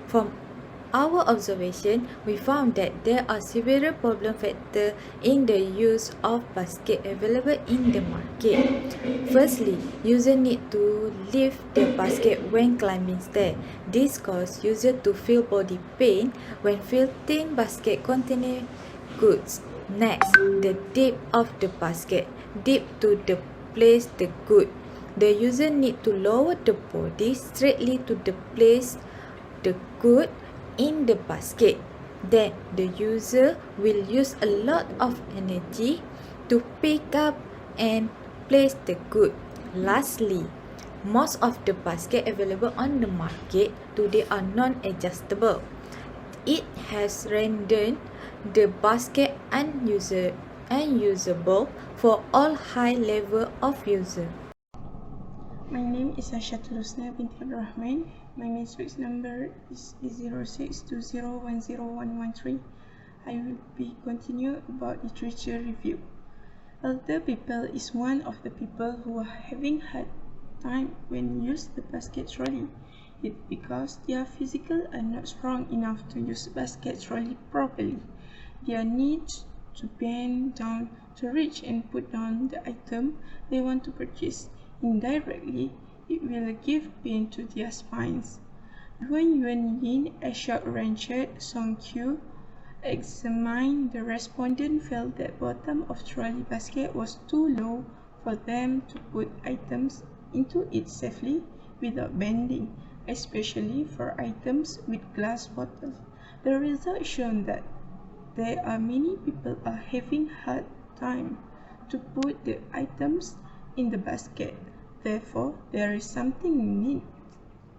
From our observation, we found that there are several problem factors in the use of basket available in the market. Firstly, user need to lift the basket when climbing stairs. This causes user to feel body pain when filling basket containing goods. Next, the dip of the basket. Dip to the place the good. The user need to lower the body straightly to the place the good in the basket. Then the user will use a lot of energy to pick up and place the good. Lastly, most of the baskets available on the market today are non-adjustable. It has rendered the basket unusable for all high level of user. My name is Ashatul Husna binti Abdul Rahman. My matrix number is 0620101113. I will be continue about literature review. Elder people is one of the people who are having hard time when use the basket trolley. It because their physical are not strong enough to use basket trolley properly. Their need to bend down to reach and put down the item they want to purchase. Indirectly, it will give pain to their spines. When Yuan Yin, a short-rangered Song Q, examined the respondent felt that bottom of trolley basket was too low for them to put items into it safely without bending, especially for items with glass bottles. The result shown that there are many people are having hard time to put the items in the basket. Therefore, there is something need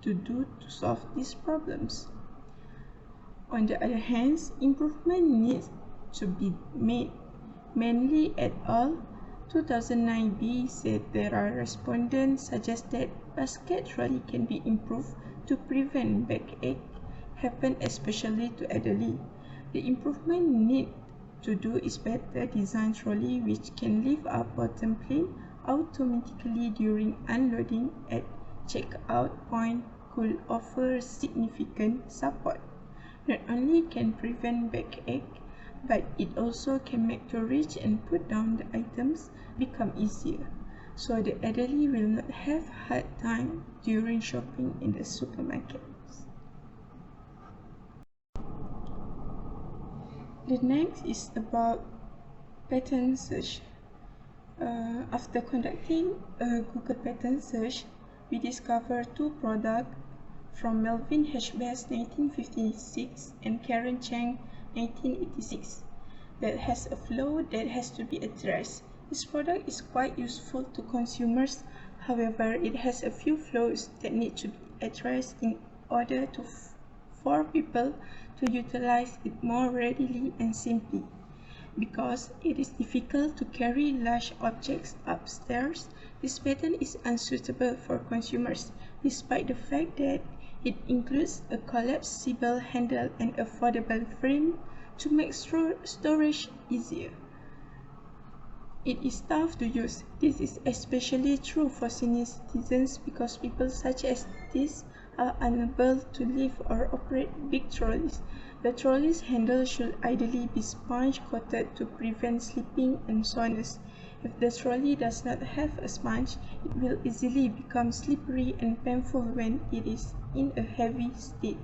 to do to solve these problems. On the other hand, improvement needs to be made. Manly et al. 2009b said there are respondents suggested basket trolley can be improved to prevent backache happen especially to elderly. The improvement need to do is better design trolley which can lift up bottom plane automatically during unloading at checkout point could offer significant support. Not only can prevent backache, but it also can make to reach and put down the items become easier, so the elderly will not have hard time during shopping in the supermarkets. The next is about patent search. After conducting a Google patent search, we discovered two products from Melvin H. Best 1956 and Karen Chang 1986 that has a flaw that has to be addressed. This product is quite useful to consumers, however, it has a few flaws that need to be addressed in order for people to utilize it more readily and simply. Because it is difficult to carry large objects upstairs, this patent is unsuitable for consumers, despite the fact that it includes a collapsible handle and a foldable frame to make storage easier. It is tough to use. This is especially true for senior citizens because people such as this are unable to lift or operate big trolleys. The trolley's handle should ideally be sponge coated to prevent slipping and soreness. If the trolley does not have a sponge, it will easily become slippery and painful when it is in a heavy state,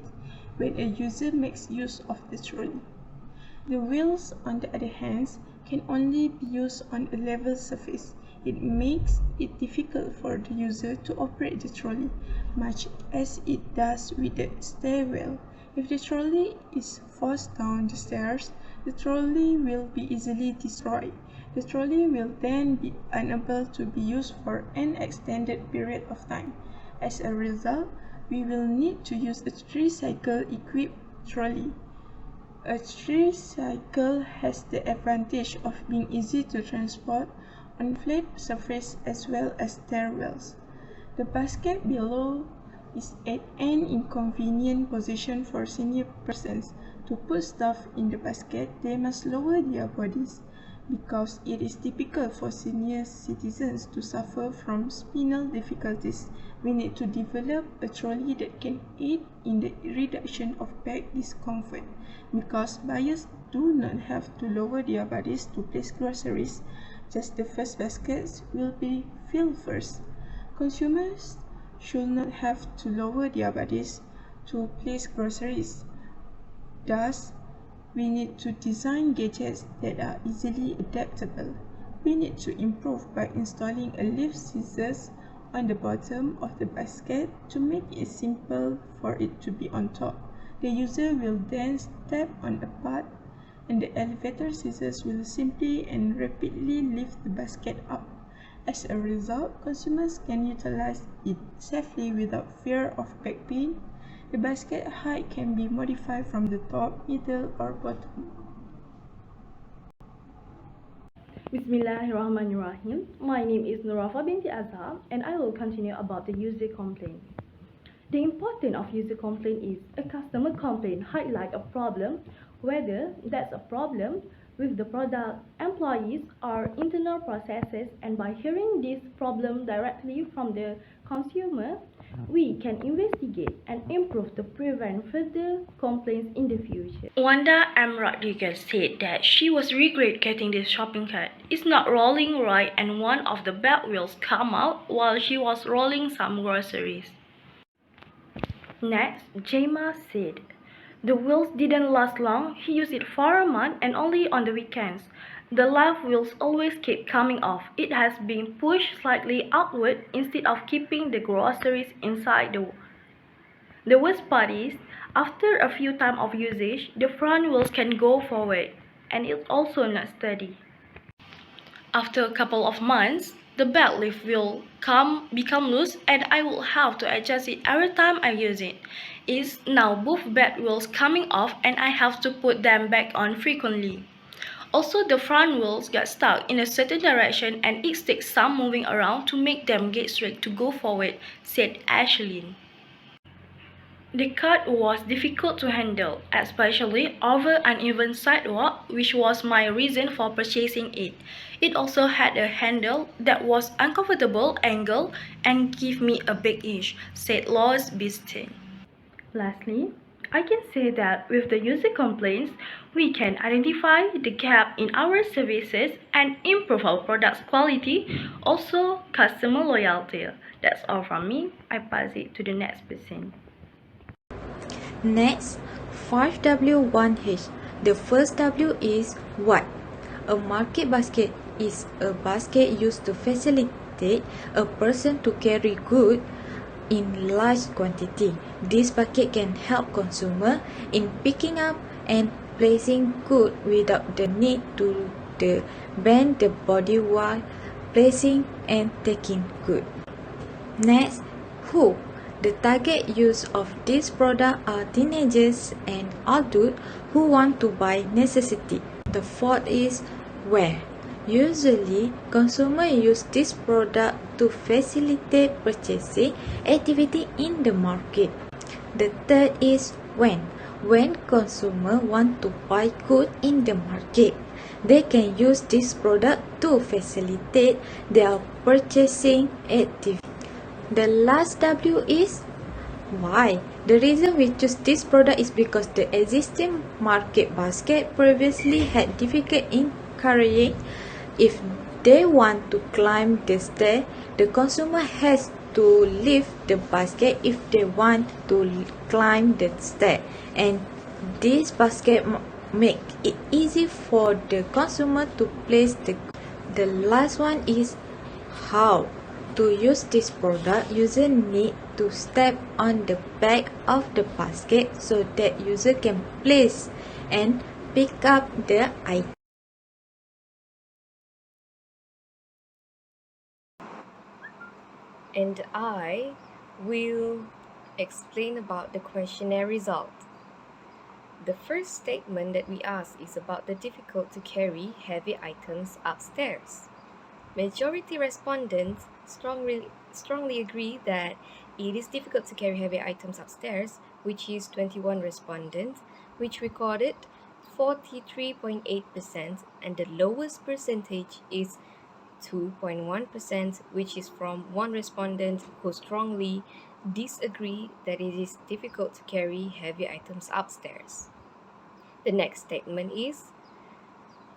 when a user makes use of the trolley. The wheels, on the other hand, can only be used on a level surface. It makes it difficult for the user to operate the trolley, much as it does with the stairwell. If the trolley is forced down the stairs, the trolley will be easily destroyed. The trolley will then be unable to be used for an extended period of time. As a result, we will need to use a tricycle equipped trolley. A tricycle has the advantage of being easy to transport on flat surface as well as stairwells. The basket below is at an inconvenient position for senior persons. To put stuff in the basket, they must lower their bodies. Because it is typical for senior citizens to suffer from spinal difficulties, we need to develop a trolley that can aid in the reduction of back discomfort. Because buyers do not have to lower their bodies to place groceries, just the first baskets will be filled first. Consumers should not have to lower their bodies to place groceries. Thus, we need to design gadgets that are easily adaptable. We need to improve by installing a lift scissors on the bottom of the basket to make it simple for it to be on top. The user will then step on a part and the elevator scissors will simply and rapidly lift the basket up. As a result, consumers can utilize it safely without fear of back pain. The basket height can be modified from the top, middle, or bottom. Bismillahirrahmanirrahim. My name is Nurafa binti Azhar and I will continue about the user complaint. The importance of user complaint is a customer complaint highlight a problem, whether that's a problem with the product, employees, or internal processes, and by hearing this problem directly from the consumer, we can investigate and improve to prevent further complaints in the future. Wanda M. Rodriguez said that she was regret getting this shopping cart. It's not rolling right and one of the back wheels come out while she was rolling some groceries. Next, Jema said, the wheels didn't last long, he used it for a month and only on the weekends. The left wheels always keep coming off. It has been pushed slightly outward instead of keeping the groceries inside the worst part is, after a few times of usage, the front wheels can go forward and it's also not steady. After a couple of months, the back lift will become loose and I will have to adjust it every time I use it. It's now both back wheels coming off and I have to put them back on frequently. Also, the front wheels get stuck in a certain direction and it takes some moving around to make them get straight to go forward, said Ashlyn. The cart was difficult to handle, especially over uneven sidewalk, which was my reason for purchasing it. It also had a handle that was uncomfortable angle and gave me a big itch, said Lois Bistin. Lastly, I can say that with the user complaints, we can identify the gap in our services and improve our product's quality, also customer loyalty. That's all from me. I pass it to the next person. Next, 5W1H. The first W is what? A market basket is a basket used to facilitate a person to carry goods in large quantity. This bucket can help consumer in picking up and placing goods without the need to bend the body while placing and taking goods. Next, who? The target use of this product are teenagers and adults who want to buy necessity. The fourth is where. Usually, consumers use this product to facilitate purchasing activity in the market. The third is when. When consumers want to buy goods in the market, they can use this product to facilitate their purchasing activity. The last W is why. The reason we choose this product is because the existing market basket previously had difficulty in carrying. If they want to climb the stair, the consumer has to lift the basket if they want to climb the stair, and this basket make it easy for the consumer to place the last one is how. To use this product, user need to step on the back of the basket so that user can place and pick up the item. And I will explain about the questionnaire result. The first statement that we ask is about the difficult to carry heavy items upstairs. Majority respondents strongly agree that it is difficult to carry heavy items upstairs, which is 21 respondents, which recorded 43.8%, and the lowest percentage is 2.1%, which is from one respondent who strongly disagree that it is difficult to carry heavy items upstairs. The next statement is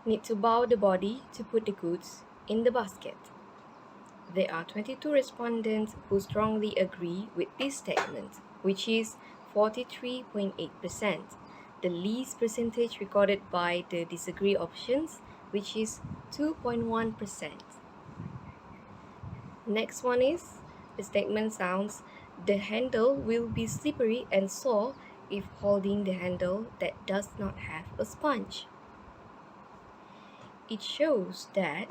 need to bow the body to put the goods in the basket. There are 22 respondents who strongly agree with this statement, which is 43.8%, the least percentage recorded by the disagree options, which is 2.1%. Next one is the statement sounds the handle will be slippery and sore if holding the handle that does not have a sponge. It shows that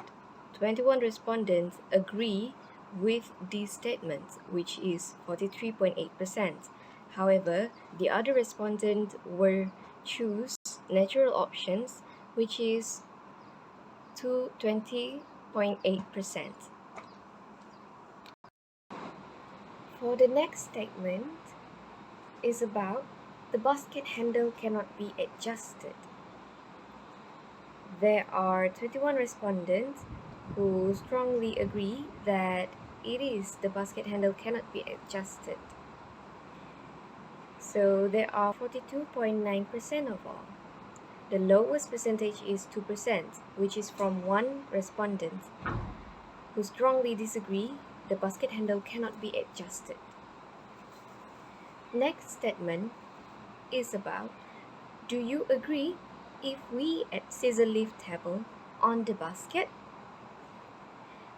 21 respondents agree with this statement, which is 43.8%. However, the other respondents were choose natural options, which is to 20.8%. For the next statement is about the basket handle cannot be adjusted. There are 21 respondents who strongly agree that the basket handle cannot be adjusted. So there are 42.9% of all. The lowest percentage is 2%, which is from one respondent who strongly disagree the basket handle cannot be adjusted. Next statement is about do you agree if we add scissor lift table on the basket?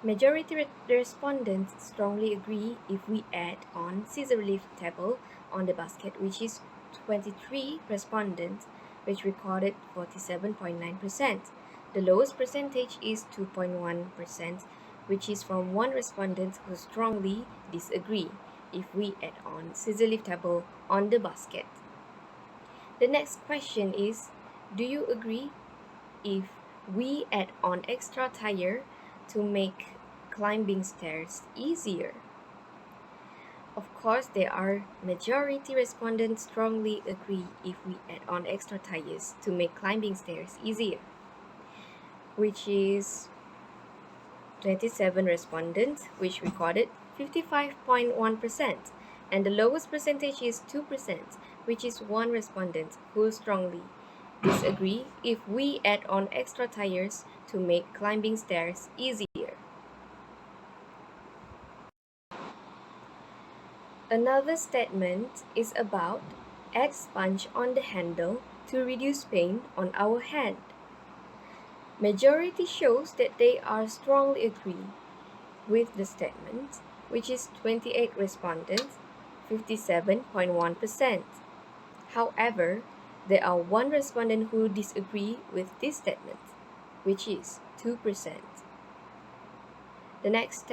Majority respondents strongly agree if we add on scissor lift table on the basket, which is 23 respondents, which recorded 47.9%. The lowest percentage is 2.1%, which is from one respondent who strongly disagree if we add on scissor lift table on the basket. The next question is, do you agree if we add on extra tire to make climbing stairs easier? Of course, there are majority respondents strongly agree if we add on extra tires to make climbing stairs easier, which is 27 respondents, which recorded 55.1%, and the lowest percentage is 2%, which is one respondent who strongly disagree if we add on extra tires to make climbing stairs easier. Another statement is about add sponge on the handle to reduce pain on our hand. Majority shows that they are strongly agree with the statement, which is 28 respondents, 57.1%. However, there are one respondent who disagree with this statement, which is 2%. The next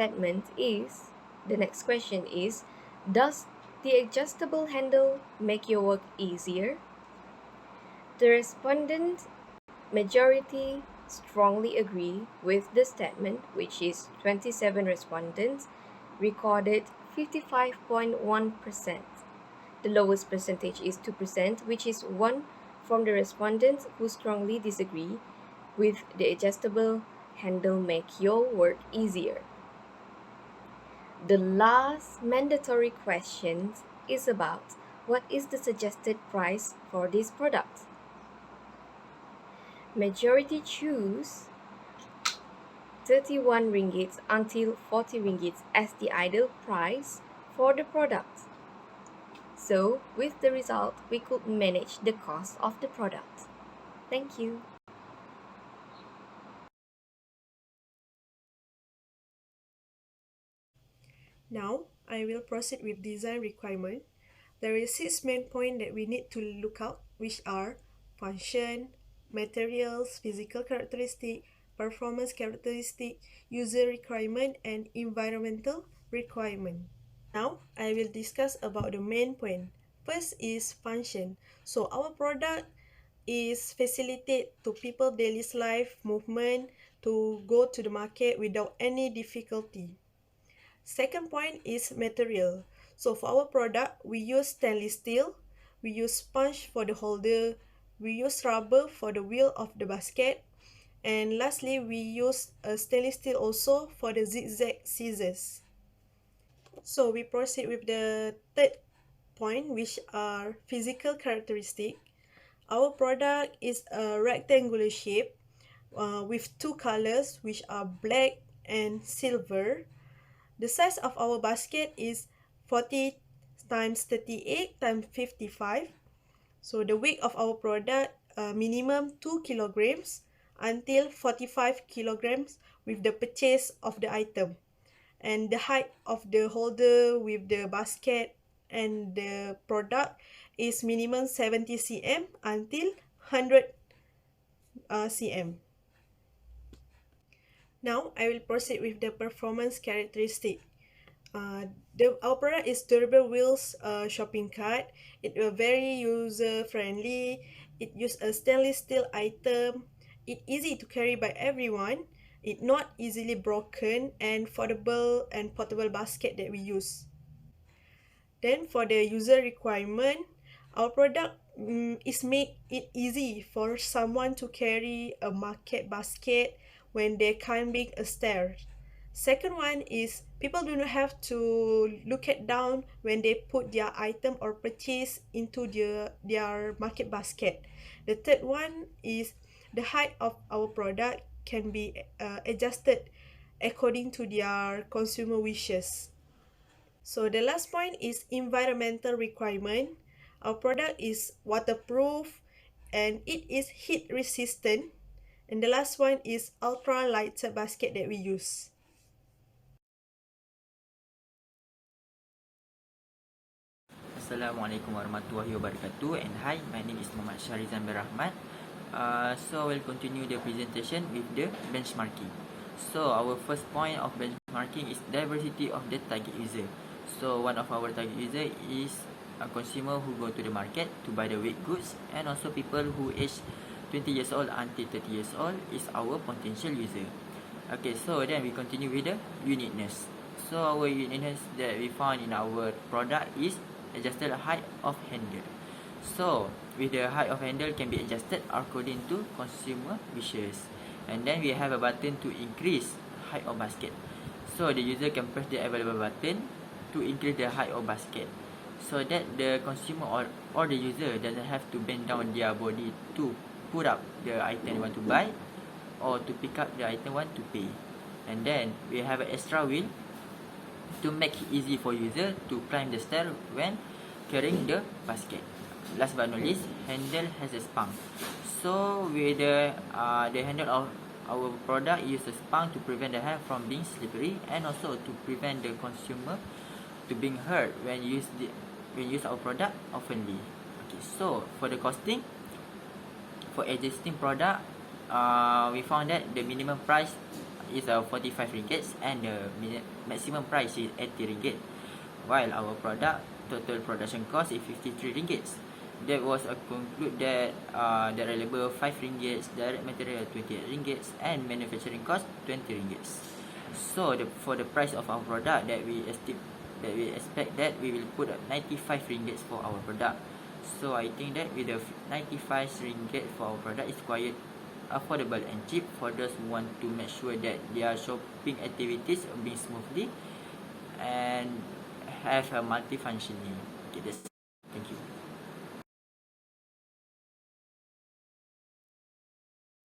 question is, does the adjustable handle make your work easier? The respondent majority strongly agree with the statement, which is 27 respondents recorded 55.1%. The lowest percentage is 2%, which is one from the respondents who strongly disagree with the adjustable handle make your work easier. The last mandatory question is about what is the suggested price for this product? Majority choose 31 ringgits until 40 ringgits as the ideal price for the product. So, with the result, we could manage the cost of the product. Thank you. Now, I will proceed with design requirement. There is 6 main points that we need to look out, which are function, materials, physical characteristic, performance characteristic, user requirement, and environmental requirement. Now, I will discuss about the main point. First is function. So, our product is facilitate to people daily life movement to go to the market without any difficulty. Second point is material. So for our product, we use stainless steel, we use sponge for the holder, We use rubber for the wheel of the basket. And lastly, we use a stainless steel also for the zigzag scissors. So we proceed with the third point, which are physical characteristic. Our product is a rectangular shape with two colors, which are black and silver. The size of our basket is 40 times 38 times 55. So the weight of our product minimum 2 kilograms until 45 kilograms with the purchase of the item. And the height of the holder with the basket and the product is minimum 70 cm until 100 cm. Now I will proceed with the performance characteristic. Our product is durable wheels shopping cart. It will very user friendly. It use a stainless steel item. It easy to carry by everyone. It not easily broken and foldable and portable basket that we use. Then for the user requirement, our product is make it easy for someone to carry a market basket when they climbing a stair. Second one is people do not have to look at down when they put their item or purchase into their market basket. The third one is the height of our product can be adjusted according to their consumer wishes. So the last point is environmental requirement. Our product is waterproof and it is heat resistant. And the last one is ultra lighter basket that we use. Assalamualaikum warahmatullahi wabarakatuh, and hi, my name is Muhammad Syarizan bin Rahmat. So I will continue the presentation with the benchmarking. So our first point of benchmarking is diversity of the target user. So one of our target user is a consumer who go to the market to buy the weight goods, and also people who age 20 years old until 30 years old is our potential user. Okay, so then we continue with the uniqueness. So our uniqueness that we found in our product is adjusted height of handle. So with the height of handle can be adjusted according to consumer wishes. And then we have a button to increase height of basket. So the user can press the available button to increase the height of basket, so that the consumer or the user doesn't have to bend down their body to put up the item they want to buy or to pick up the item want to pay. And then we have an extra wheel to make it easy for user to climb the stair when carrying the basket. Last but not least, handle has a spunk. So with the handle of our product use a spunk to prevent the hand from being slippery, and also to prevent the consumer to being hurt when use our product oftenly. Okay, so for the costing, for existing product, we found that the minimum price is 45 ringgit and the maximum price is 80 ringgit, while our product total production cost is 53 ringgit. That was a conclude that direct labor 5 ringgit, direct material 28 ringgit, and manufacturing cost 20 ringgit. So for the price of our product that we expect that we will put 95 ringgit for our product. So I think that with the 95 ringgit for our product is quite affordable and cheap for those who want to make sure that their shopping activities are being smoothly and have a multifunctioning. Okay, that's